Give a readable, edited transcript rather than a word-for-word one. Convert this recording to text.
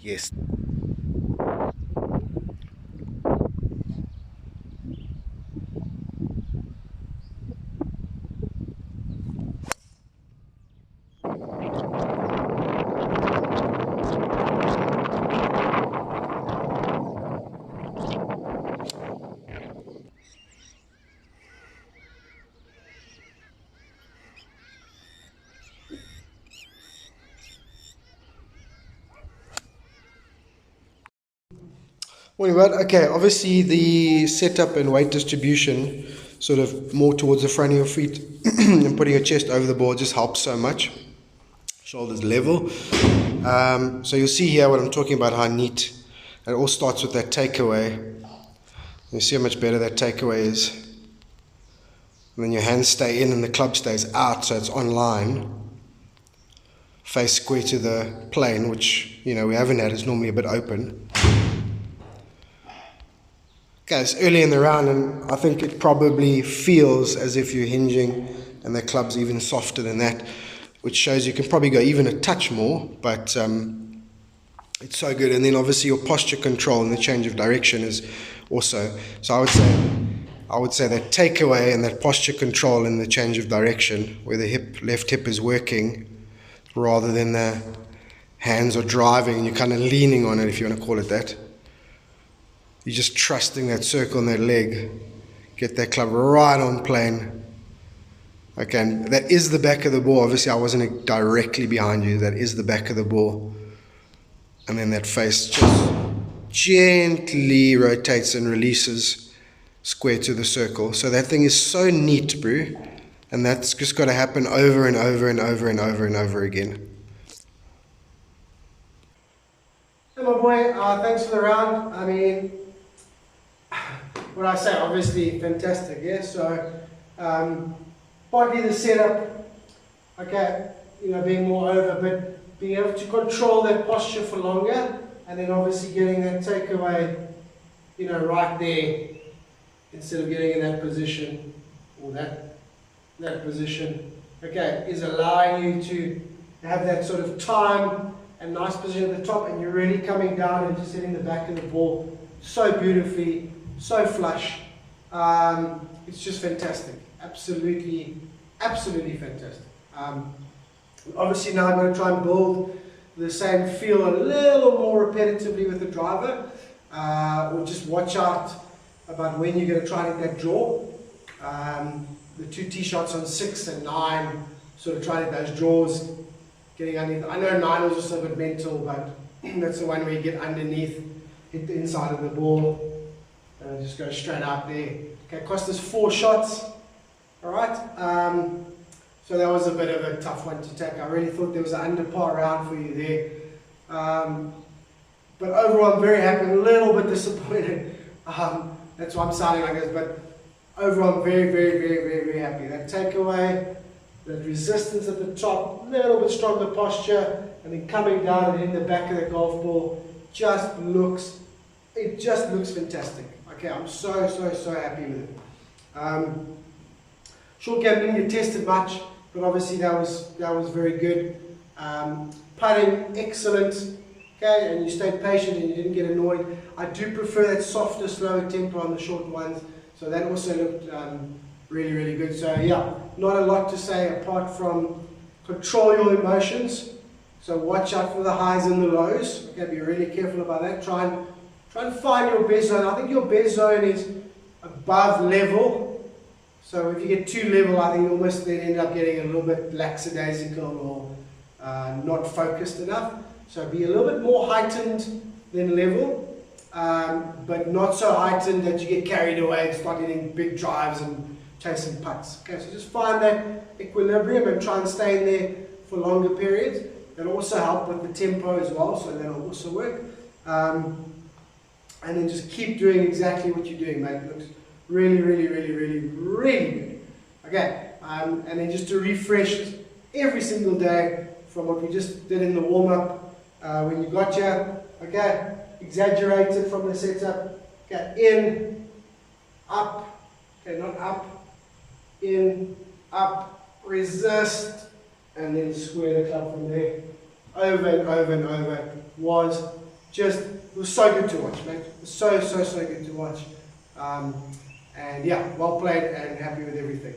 Yes. Morning, bud. Okay, obviously the setup and weight distribution, sort of more towards the front of your feet and putting your chest over the ball just helps so much. Shoulders level. So you'll see here what I'm talking about, how neat. It all starts with that takeaway. You see how much better that takeaway is. And then your hands stay in and the club stays out, so it's on line. Face square to the plane, which, we haven't had. It's normally a bit open. Okay, it's early in the round, and I think it probably feels as if you're hinging, and the club's even softer than that, which shows you can probably go even a touch more, but it's so good. And then obviously your posture control and the change of direction is also. So I would say that takeaway and that posture control and the change of direction, where the left hip is working, rather than the hands are driving and you're kind of leaning on it, if you want to call it that. You're just trusting that circle and that leg. Get that club right on plane. Okay, and that is the back of the ball. Obviously, I wasn't directly behind you. That is the back of the ball. And then that face just gently rotates and releases square to the circle. So that thing is so neat, bro. And that's just got to happen over and over and over and over and over again. Hey, my boy, thanks for the round. I mean, what I say, obviously fantastic, yeah? So, partly the setup, okay, being more over, but being able to control that posture for longer, and then obviously getting that takeaway, right there, instead of getting in that position, or that position, okay, is allowing you to have that sort of time and nice position at the top, and you're really coming down and just hitting the back of the ball so beautifully, so flush. It's just fantastic. Absolutely fantastic. Obviously now I'm going to try and build the same feel a little more repetitively with the driver. Or just watch out about when you're going to try and hit that draw. The two tee shots on 6 and 9, sort of trying to hit those draws, getting underneath. I know 9 was also a bit mental, but that's the one where you get underneath, hit the inside of the ball, and just go straight out there. Okay, cost us 4 shots. Alright, so that was a bit of a tough one to take. I really thought there was an under par round for you there. But overall, I'm very happy, a little bit disappointed. That's why I'm sounding like this, but overall, I'm very happy. That takeaway, that resistance at the top, a little bit stronger posture, and then coming down and hitting the back of the golf ball, just looks fantastic. Okay, I'm so happy with it. Short game didn't get tested much, but obviously that was very good. Putting, excellent. Okay, and you stayed patient and you didn't get annoyed. I do prefer that softer, slower tempo on the short ones, so that also looked really good. So yeah, not a lot to say apart from control your emotions. So watch out for the highs and the lows. Okay, be really careful about that. Try and find your best zone. I think your best zone is above level. So if you get too level, I think you almost then end up getting a little bit lackadaisical or not focused enough. So be a little bit more heightened than level, but not so heightened that you get carried away and start hitting big drives and chasing putts. Okay, so just find that equilibrium and try and stay in there for longer periods. That'll also help with the tempo as well, so that'll also work. And then just keep doing exactly what you're doing, mate. It looks really good. Okay, and then just to refresh every single day from what we just did in the warm-up when you got here. Okay, exaggerated from the setup. Okay, in, up. Okay, not up. In, up, resist, and then square the club from there. Over and over and over. Was just, it was so good to watch, mate. It was so good to watch. And yeah, well played and happy with everything.